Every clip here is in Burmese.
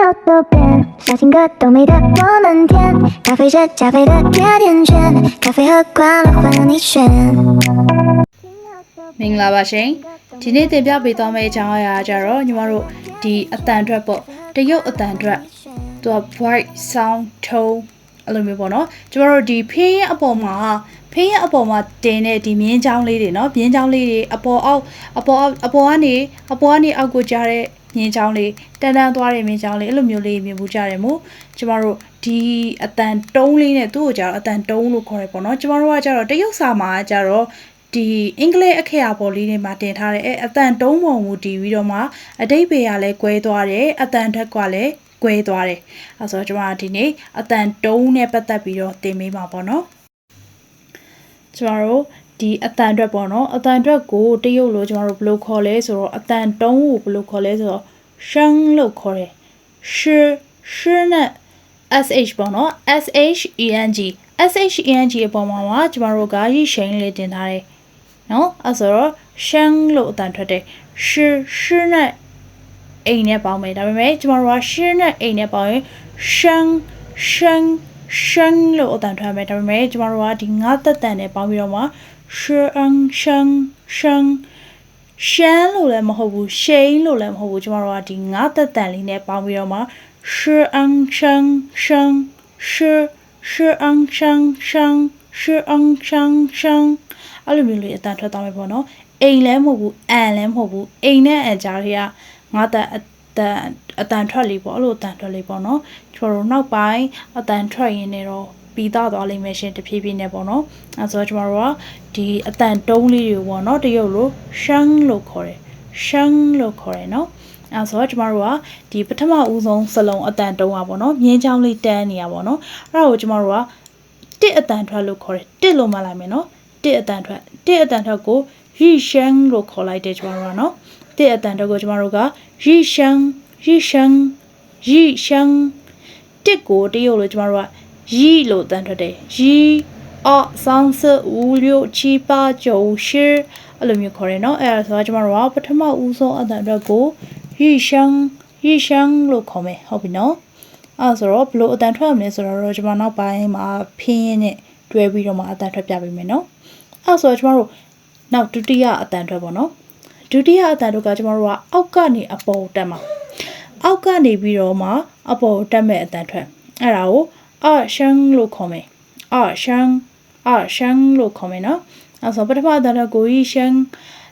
有多变，小情歌都美得我们甜，咖啡是加菲的甜甜圈，咖啡和快乐换你选。 မင်္ဂလာပါရှင်ဒီနေ့တင်ပြပေးသွားမယ့်အကြောင်းအရာကြတော့ညီမတို့ဒီအတန်အတွက်ပေါ့တရုတ်အတန်အတွက်သူက bright sound tone အဲ့လိုမျိုးပေါ့နော်ကျမတို့ဒီဖေးရအပေါ်မှာတင်တဲ့ဒီမြင်းချောင်းလေးတွေနော်မြင်းချောင်းလေးတွေအပေါ်ကနေအောက်ကိုကြားတဲ့မြင်းချောင်းလေးတန်းသွားတဲ့မြင်းချောင်းလေးအဲ့လိုမျိုးလေးမြင်မှုကြတယ်မို့ကျမတို့ဒီအတန်တုံးလေးနဲ့သူ့ကိုကြတော့အတန်တုံးလို့ခေါ်ရပေါ့နော်ကျမတို့ကကြတော့တရုတ်စာမှာကြတော့ဒီအင်္ဂလိပ်အခရာပေါ်လေးတွေမှာတင်ထားတယ်အတန်တုံးပုံမူတည်ပြီးတော့မှအတိတ်ပေကလည်းကွဲသွားတယ်အတန်ထက်ကလည်းကွဲသွားတယ်အဲဆိုတော့ကျွန်တော်ဒီနေ့အတန်တုံးနဲ့ပတ်သက်ပြီးတော့သင်ပေးမှာပေါ့နော်ကျွန်တော်တို့ဒီအတန်အတွက်ပေါ့နော်အတန်အတွက်ကိုတရုတ်လိုကျွန်တော်တို့ဘယ်လိုခေါ်လဲဆိုတော့အတန်တုံးကိုဘယ်လိုခေါ်လဲဆိုတော့ရှန်းလို့ခေါ်တယ်ရှနဲ့ sh ပေါ့နော် sheng အပေါ်မှာကျွန်တော်တို့ကရရှိန်လေးတင်ထားတယ်နော်အဲ့ဆိုတော့ရှန်းလို့အတန်ထွက်တယ်ရှနဲ့အိမ်နဲ့ပေါင်းမယ်ဒါပေမဲ့ကျမတို့ကရှနဲ့အိမ်နဲ့ပေါင်းရင်ရှန်းလို့အတန်ထွက်မယ်ဒါပေမဲ့ကျမတို့ကဒီငါးသက်တန်နဲ့ပေါင်းပြီးတော့မှရှန်းလို့လည်းမဟုတ်ဘူးရှိန်လို့လည်းမဟုတ်ဘူးကျမတို့ကဒီငါးသက်တန်လေးနဲ့ပေါင်းပြီးတော့မှရှအဲ့လိုမျိုးလေးအတန်ထွက်သွားမယ်ပေါ့နော်အိမ်လည်းမဟုတ်ဘူးအန်လည်းမဟုတ်ဘူးအိမ်နဲ့အန်ကြားတွေကငါးသက်အတန်ထွက်လေးပေါ့အဲ့လိုအတန်ထွက်လေးပေါ့နော်ကျွန်တော်တို့နောက်ပိုင်းအတန်ထွက်ရင်းနဲ့တော့ပြီးသားသွားလိမ့်မယ်ရှင်တဖြည်းဖြည်းနဲ့ပေါ့နော်အဲဆိုတော့ကျွန်တော်တို့ကဒီအတန်တုံးလေးတွေပေါ့နော်တရုတ်လိုရှန်းလို့ခေါ်တယ်နော်အဲဆိုတော့ကျမတို့ကဒီပထမဦးဆုံးစလုံးအတန်တုံးอ่ะပေါ့နော်မြင်းချောင်းလေးတန်းနေရပေါ့နော်အဲ့ဒါကိုကျမတို့ကတစ်အတန်ထွက်လို့ခေါ်တယ်တစ်လို့မှလိုက်မယ်နော်တစ်အတန်ထွက်ကိုရီရှန်းလို့ခေါ်လိုက်တယ်ကျမတို့ကနော်တစ်အတန်ထွက်ကိုကျမတို့ကရီရှန်းတစ်ကိုတရုတ်လို့ကျမတို့ကရီလို့အတန်ထွက်တယ်ရီ2 3 4 5 6 7 8 9 10အဲ့လိုမျိုးခေါ်တယ်နော်အဲ့ဒါဆိုတော့ကျမတို့ကပထမဦးဆုံးအတန်ထွက်ကိုရီရှန်းလို့ခေါ်မယ်ဟုတ်ပြီနော်အဲ့ဆိုတော့ဘလို့အတန်ထွက်ရမလဲဆိုတော့ကျမနောက်ပိုင်းမှာဖင်းရင်းနဲ့တွဲပြီးတော့မှအတန်ထွက်ပြပေးမယ်နော်အဲ့ဆိုတော့ကျမတို့နောက်ဒုတိယအတန်ထွက်ပေါ့နော်ဒုတိယအတန်ထွက်ကကျမတို့ကအောက်ကနေအပေါ်တက်မှာအောက်ကနေပြီးတော့မှအပေါ်တက်မဲ့အတန်ထွက်အဲ့ဒါကိုအရှန်းလို့ခေါ်မယ်အရှန်းလို့ခေါ်မယ်နော်အဲ့ဆိုပထမအတန်ထွက်ကိုရီရှန်း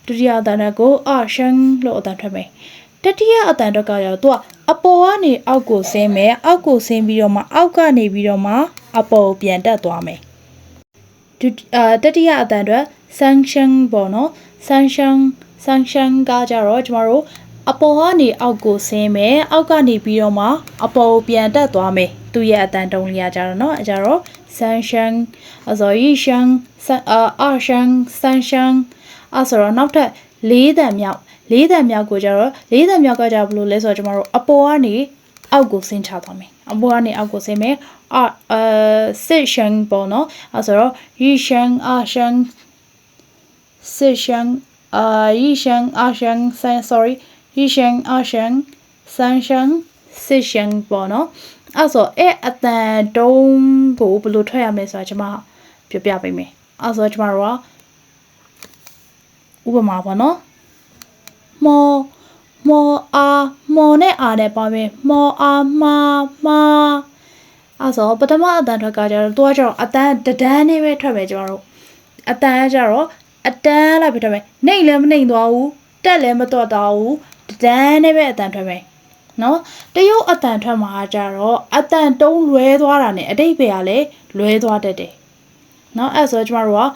ဒုတိယအတန်ထွက်ကိုအရှန်းလို့အတန်ထွက်မယ်တတိယအတန်ထွက်ကကျတော့သူကအပေါ်ကနေအောက်ကိုဆင်းမယ်အောက်ကိုဆင်းပြီးတော့မှအောက်ကနေပြီးတော့မှအပေါ်ပြန်တက်သွားမယ်တတိယအတန်ထွက်ဆန်းရှန်းပေါ့နော်ဆန်းရှန်းကကြတော့ကျမတို့အပေါ်ကနေအောက်ကိုဆင်းမယ်အောက်ကနေပြီးတော့မှအပေါ်ပြန်တက်သွားမယ်သူ့ရဲ့အတန်တုံးလေးကကြတော့เนาะအဲကြတော့ဆန်းရှန်းအစောရီရှန်းအရှန်းဆန်းရှန်းအဲဆိုတော့နောက်ထပ်၄တန်မြောက်ကိုကြတော့၄တန်မြောက်ကကြဘယ်လိုလဲဆိုတော့ကျမတို့အပေါ်ကနေအောက်ကိုဆင်းချသွားမယ်အပေါ်ကနေအောက်ကိုဆင်းမယ်စစ်ရှန်းပေါ့နော်အဲဆိုတော့ရီရှန်းအရှန်းစစ်ရှန်းရီရှန်းအရှန်းဆန် sorry ရီရှန်းအရှန်းဆန်ရှန်းစစ်ရှန်းပေါ့နော်အဲဆိုအတန်တုံးကိုဘယ်လိုထွက်ရမလဲဆိုတာကျွန်မပြပြပေးမယ်အဲဆိုကျွန်မတို့ကဥပမာပေါ့နော်မောနဲ့အာနဲ့ပေါင်းပြီးမောအာမာအဲဆိုပထမအတန်ထွက်ကကြတော့သူကကျတော့အတန်တဒန်းနဲ့ပဲထွက်မယ်ကျွန်တော်တို့အတန်ကကြတော့အတန်းလိုက်ပြီးထွက်မယ်နှိမ့်လည်းမနှိမ့်သွားဘူးတက်လည်းမတော့သွားဘူးတဒန်းနဲ့ပဲအတန်ထွက်မယ်နော်တရုတ်အတန်ထွက်မှာကြတော့အတန်တုံးလွဲသွားတာနဲ့အတိတ်ပဲကလည်းလွဲသွားတတ်တယ်နော်အဲ့ဆိုကျမတို့က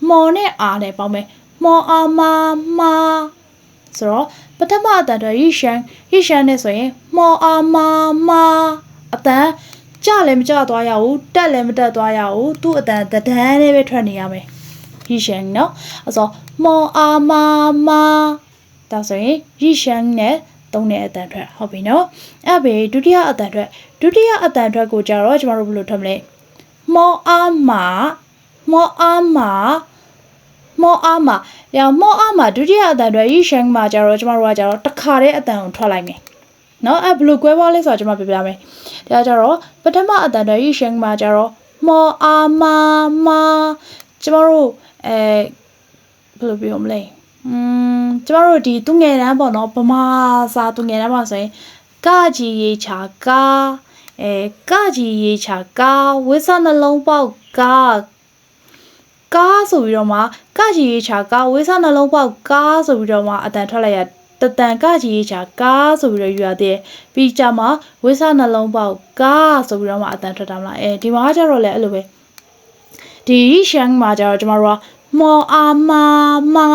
မော်နဲ့အာနဲ့ပေါင်းမယ်မော်အာမာဆိုတော့ပထမအတန်ထွက်ရီရှန်နဲ့ဆိုရင်မော်အာမာအတန်ကြလည်းမကြသွားရဘူးတက်လည်းမတက်သွားရဘူးသူ့အတန်တဒန်းနဲ့ပဲထွက်နေရမယ်ရီရှန်နော်အဲ့ဆိုမော်အာမာဒါဆိုရင်ရီရှန်နဲ့သုံးတဲ့အတန်ထွက်ဟုတ်ပြီနော်အဲ့ပဲဒုတိယအတန်ထွက်ကိုကြတော့ကျမတို့ဘယ်လိုထွက်မလဲမော်အာမာရမော်အာမာဒုတိယအတန်ထွက်ရီရှန်မှာကြတော့ကျမတို့ကကြတော့တစ်ခါတည်းအတန်ကိုထွက်လိုက်မယ် နော်ဘလို့ကွဲသွားလဲဆိုတော့ကျွန်မပြပြမယ်ဒါကြတော့ပထမအတန်ထွက်ရီရှင်းမှာကြတော့မောအာမာမာကျမတို့ဘယ်လိုပြောမလဲကျမတို့ဒီသူငယ်တန်းပေါ့နော်ဗမာစာသူငယ်တန်းပါဆိုရင်ကကြီးရေချာကာကကြီးရေချာကာဝိဆနှလုံးပေါက်ကာဆိုပြီးတော့မှကကြီးရေချာကာဝိဆနှလုံးပေါက်ကာဆိုပြီးတော့မှအတန်ထွက်လိုက်ရတတန်ကကြီးရေချာကာဆိုပြီးတော့ယူရတဲ့ပြီးကြမှာဝိဆနှလုံးပေါက်ကာဆိုပြီးတော့မှအတန်ထွက်တာမလားဒီမှာကျတော့လေအဲ့လိုပဲဒီရှမ်းမှာကျတော့ကျမတို့ကမောအာမာမာ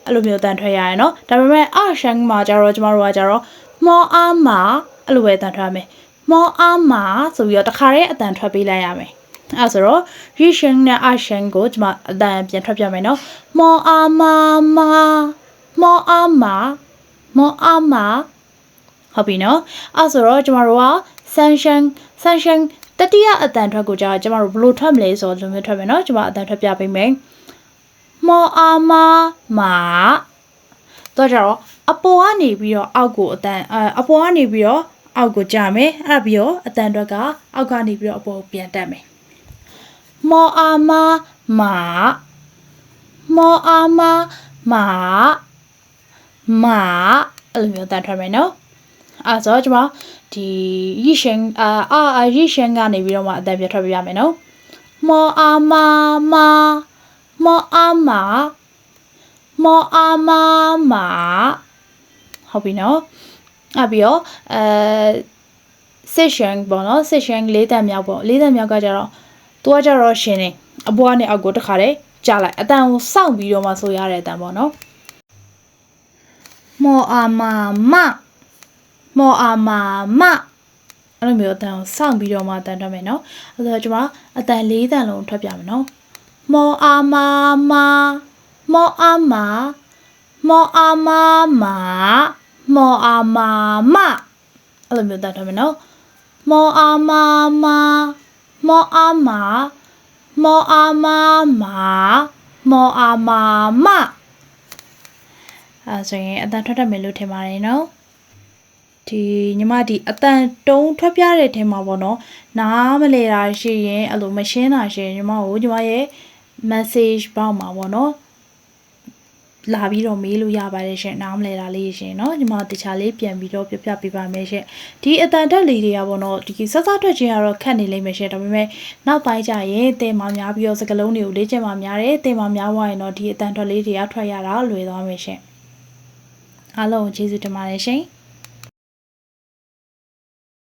အဲ့လိုမျိုးတန်ထွက်ရရယ်နော်ဒါပေမဲ့အရှမ်းမှာကျတော့ကျမတို့ကကျတော့မောအာမာအဲ့လိုပဲတန်ထွက်ရမယ်မောအာမာဆိုပြီးတော့တခါတည်းအတန်ထွက်ပေးလိုက်ရမယ်အဲ့ဆိုတော့ရီရှင်းနဲ့အရှမ်းကိုကျမအတန်ပြန်ထွက်ပြမယ်နော်မောအာမာမာမောအာမာမောအာမာဟုတ်ပြီနော်အဲ့ဆိုတော့ကျမတို့ကဆန်ရှန်တတိယအတန်ထွက်ကိုကြာကျမတို့ဘယ်လိုထွက်မလဲဆိုတော့ဒီလိုမျိုးထွက်မယ်နော်ကျမအတန်ထွက်ပြပေးမယ်မောအာမာမာတော့ကြတော့အပေါ်ကနေပြီးတော့အောက်ကိုအတန်အပေါ်ကနေပြီးတော့အောက်ကိုကြာမယ်အဲ့ပြီးတော့အတန်ထွက်ကအောက်ကနေပြီးတော့အပေါ်ကိုပြန်တက်မယ်မောအာမာမာမောအာမာမာမာအဲ့လိုမျိုးတန်ထွက်မယ်နော်အဲ့ဆိုကျမဒီရီရှင်ရီရှင်ကနေပြီးတော့မှအတန်ပြန်ထွက်ပြရမယ်နော်မောအာမာမာမောအာမာမောအာမာမာဟုတ်ပြီနော်အဲ့ပြီးတော့စစ်ရှန်ပေါ့နော်စစ်ရှန်၄တန်မြောက်ပေါ့၄တန်မြောက်ကကြတော့သူကကြတော့ရှင်နေအပေါ်ကနေအောက်ကိုတခါတည်းကြားလိုက်အတန်ကိုစောင့်ပြီးတော့မှဆိုရတဲ့အတန်ပေါ့နော်မောအာမာမမောအာမာမအဲ့လိုမျိုးအတန်ကိုစောင့်ပြီးတော့မှအတန်ထွက်မယ်နော်အဲ့ဒါကျွန်မအတန်၄တန်လုံးထွက်ပြမယ်နော်မောအာမာမာမောအာမာမောအာမာမာမောအာမာမအဲ့လိုမျိုးတတ်ထားမယ်နော်မောအာမာမာမောအာမာမောအာမာမာမောအာမာမအဲ့ဆိုရင်အတန်ထွက်တတ်မယ်လို့ထင်ပါတယ်နော်ဒီညီမဒီအတန်တုံးထွက်ပြတဲ့ထဲမှာပေါ့နော်နားမလဲတာရှိရင်အဲ့လိုမရှင်းတာရှိရင်ညီမရဲ့ message ပေါက်မှာပေါ့နော်လာပြီးတော့မေးလို့ရပါတယ်ရှင်နားမလဲတာလေးရှင်เนาะညီမတခြားလေးပြန်ပြီးတော့ပြပြပေးပါမယ်ရှင်ဒီအတန်တက်လေးတွေကပေါ့နော်ဒီစစထွက်ခြင်းကတော့ခက်နေလိမ့်မယ်ရှင်ဒါပေမဲ့နောက်ပိုင်းကျရင်သင်မများပြီးတော့စကလုံးတွေကိုလေ့ကျင့်မများတယ်သင်မများသွားရင်တော့ဒီအတန်ထွက်လေးတွေကထွက်ရတာလွယ်သွားမယ်ရှင်အားလုံးကျေးဇူးတင်ပါတယ်ရှင်